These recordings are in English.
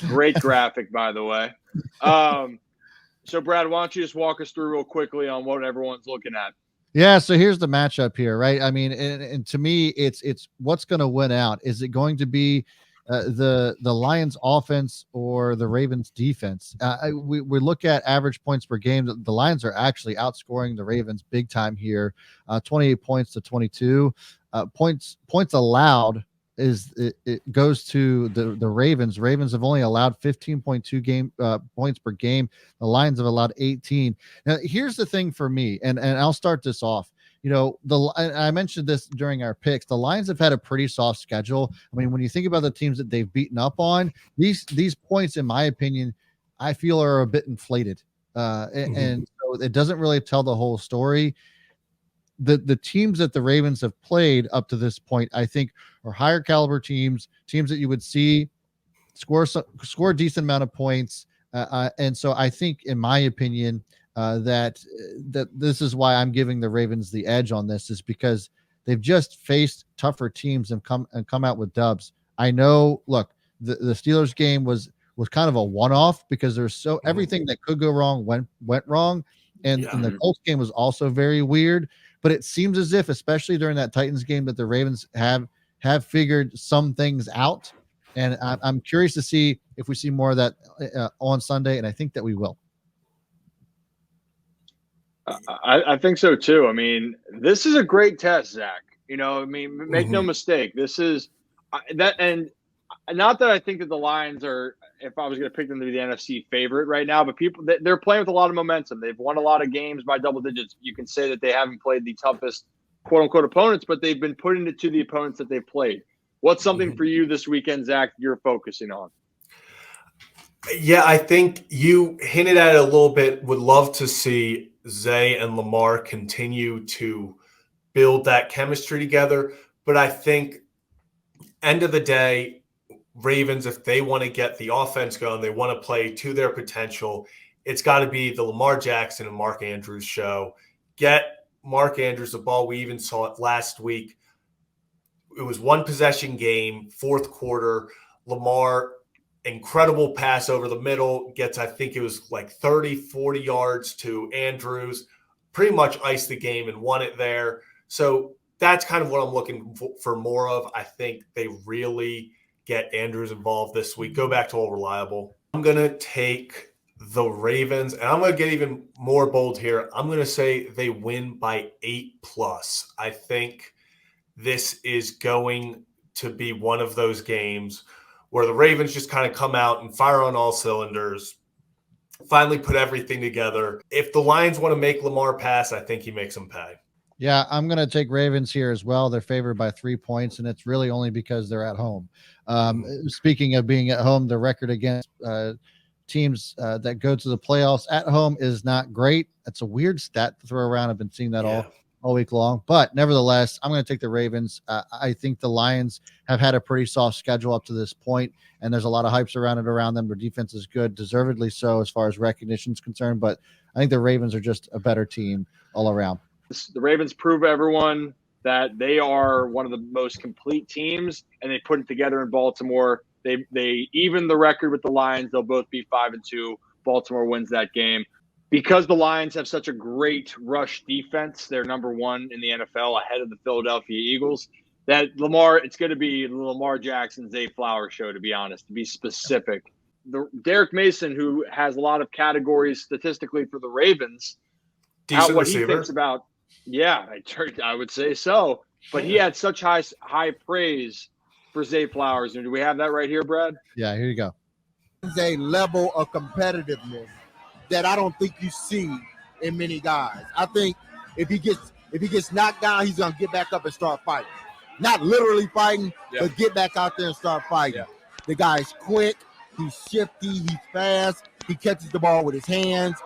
Great graphic, by the way. So, Brad, why don't you just walk us through real quickly on what everyone's looking at? Yeah, so here's the matchup here, right? I mean, and to me, it's what's going to win out. Is it going to be the Lions offense or the Ravens defense? We look at average points per game. The Lions are actually outscoring the Ravens big time here, 28 points to 22. Points allowed it goes to the Ravens. Ravens have only allowed 15.2 points per game. The Lions have allowed 18. Now, here's the thing for me, and I'll start this off. I mentioned this during our picks. The Lions have had a pretty soft schedule. I mean, when you think about the teams that they've beaten up on, these points, in my opinion, I feel are a bit inflated, and so it doesn't really tell the whole story. The teams that the Ravens have played up to this point, I think, are higher caliber teams that you would see score a decent amount of points, and so I think, in my opinion, that this is why I'm giving the Ravens the edge on this, is because they've just faced tougher teams and come out with dubs. I know. Look, the Steelers game was kind of a one-off because there's everything that could go wrong went wrong, and the Colts game was also very weird. But it seems as if, especially during that Titans game, that the Ravens have figured some things out. And I'm curious to see if we see more of that on Sunday, and I think that we will. I think so too. I mean, this is a great test, Zach. Make no mistake. This is that, and not that I think that the Lions are, if I was going to pick them to be the NFC favorite right now, but they're playing with a lot of momentum. They've won a lot of games by double digits. You can say that they haven't played the toughest quote unquote opponents, but they've been putting it to the opponents that they've played. What's something for you this weekend, Zach, you're focusing on? Yeah, I think you hinted at it a little bit. Would love to see Zay and Lamar continue to build that chemistry together. But I think, end of the day, Ravens, if they want to get the offense going, they want to play to their potential, it's got to be the Lamar Jackson and Mark Andrews show. Get Mark Andrews the ball. We even saw it last week. It was one possession game, fourth quarter. Lamar, incredible pass over the middle, gets, I think it was like 30, 40 yards to Andrews, pretty much iced the game and won it there. So that's kind of what I'm looking for more of. I think they really get Andrews involved this week. Go back to all reliable. I'm going to take the Ravens, and I'm going to get even more bold here. I'm going to say they win by 8+. I think this is going to be one of those games where the Ravens just kind of come out and fire on all cylinders, finally put everything together. If the Lions want to make Lamar pass, I think he makes them pay. Yeah, I'm going to take Ravens here as well. They're favored by 3 points, and it's really only because they're at home. Speaking of being at home, the record against teams that go to the playoffs at home is not great. That's a weird stat to throw around. I've been seeing that all week long. But nevertheless, I'm going to take the Ravens. I think the Lions have had a pretty soft schedule up to this point, and there's a lot of hype around them. Their defense is good, deservedly so as far as recognition is concerned. But I think the Ravens are just a better team all around. The Ravens prove everyone that they are one of the most complete teams, and they put it together in Baltimore. They even the record with the Lions. They'll both be 5-2. Baltimore wins that game. Because the Lions have such a great rush defense, they're number one in the NFL ahead of the Philadelphia Eagles. That it's going to be the Lamar Jackson, Zay Flowers show, to be honest, to be specific. Derek Mason, who has a lot of categories statistically for the Ravens, decent what receiver. He thinks about, I would say so. But he had such high praise for Zay Flowers. And do we have that right here, Brad? Yeah, here you go. It's a level of competitiveness that I don't think you see in many guys. I think if he gets knocked down, he's gonna get back up and start fighting. Not literally fighting, but get back out there and start fighting. Yeah. The guy's quick, he's shifty, he's fast, he catches the ball with his hands.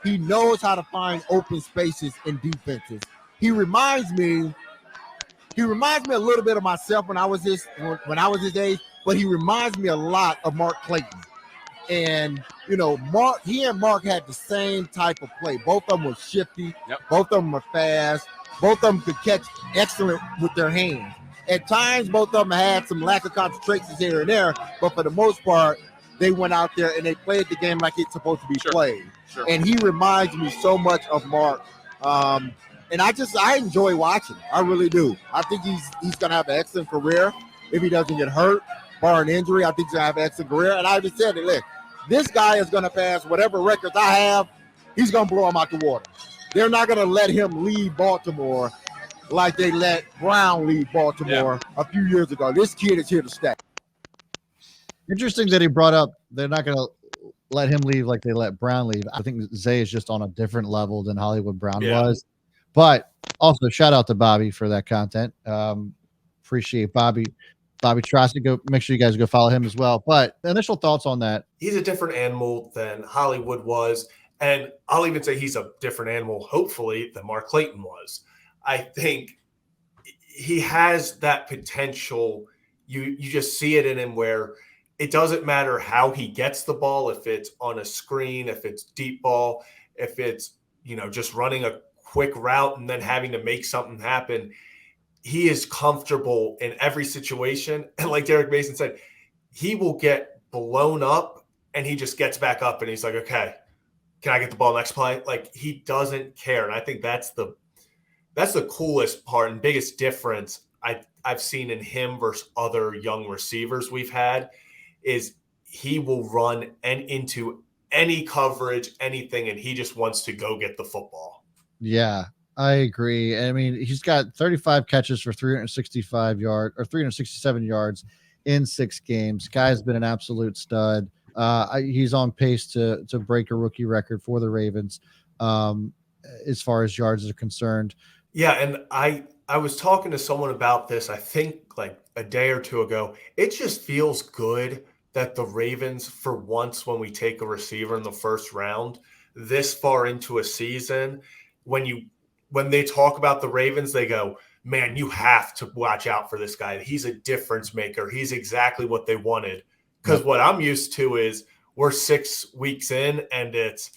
He knows how to find open spaces in defenses. He reminds me a little bit of myself when I was his age, but he reminds me a lot of Mark Clayton. And he and Mark had the same type of play. Both of them were shifty. Yep. Both of them were fast. Both of them could catch excellent with their hands. At times, both of them had some lack of concentration here and there, but for the most part, they went out there and they played the game like it's supposed to be Sure. played. Sure. And he reminds me so much of Mark. And I enjoy watching him. I really do. I think he's going to have an excellent career if he doesn't get hurt, barring injury. I think he's going to have an excellent career. And I just said it, look, this guy is going to pass whatever records I have. He's going to blow them out the water. They're not going to let him leave Baltimore like they let Brown leave Baltimore a few years ago. This kid is here to stay. Interesting that he brought up they're not going to let him leave like they let Brown leave. I think Zay is just on a different level than Hollywood Brown was. But also shout out to Bobby for that content. Appreciate Bobby Trosset. Go make sure you guys go follow him as well. But initial thoughts on that. He's a different animal than Hollywood was. And I'll even say he's a different animal, hopefully, than Mark Clayton was. I think he has that potential. You just see it in him where it doesn't matter how he gets the ball, if it's on a screen, if it's deep ball, if it's, just running a quick route and then having to make something happen. He is comfortable in every situation. And like Derek Mason said, he will get blown up and he just gets back up and he's like, okay, can I get the ball next play? Like, he doesn't care. And I think that's the coolest part and biggest difference I've seen in him versus other young receivers we've had is he will run into any coverage, anything, and he just wants to go get the football. Yeah, I agree. I mean, he's got 35 catches for 367 yards in 6 games. Guy's been an absolute stud. He's on pace to break a rookie record for the Ravens as far as yards are concerned. Yeah, and I was talking to someone about this, I think like a day or two ago. It just feels good that the Ravens, for once when we take a receiver in the first round, this far into a season, when they talk about the Ravens, they go, man, you have to watch out for this guy. He's a difference maker. He's exactly what they wanted. Because what I'm used to is we're 6 weeks in and it's,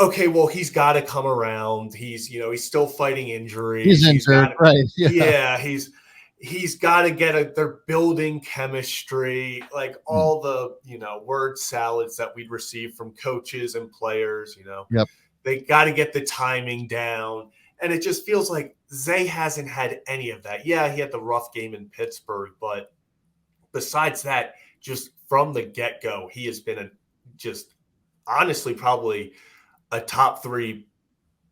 okay, well, he's got to come around. He's still fighting injuries. He's injured, right? Yeah, he's got to get they're building chemistry, like all the, word salads that we'd receive from coaches and players, Yep. They got to get the timing down. And it just feels like Zay hasn't had any of that. Yeah, he had the rough game in Pittsburgh, but besides that, just from the get-go, he has been honestly probably a top 3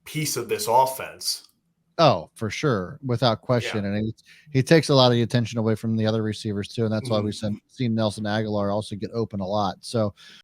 piece of this offense. Oh, for sure, without question. Yeah. And he takes a lot of the attention away from the other receivers too, and that's why we've seen Nelson Aguilar also get open a lot. So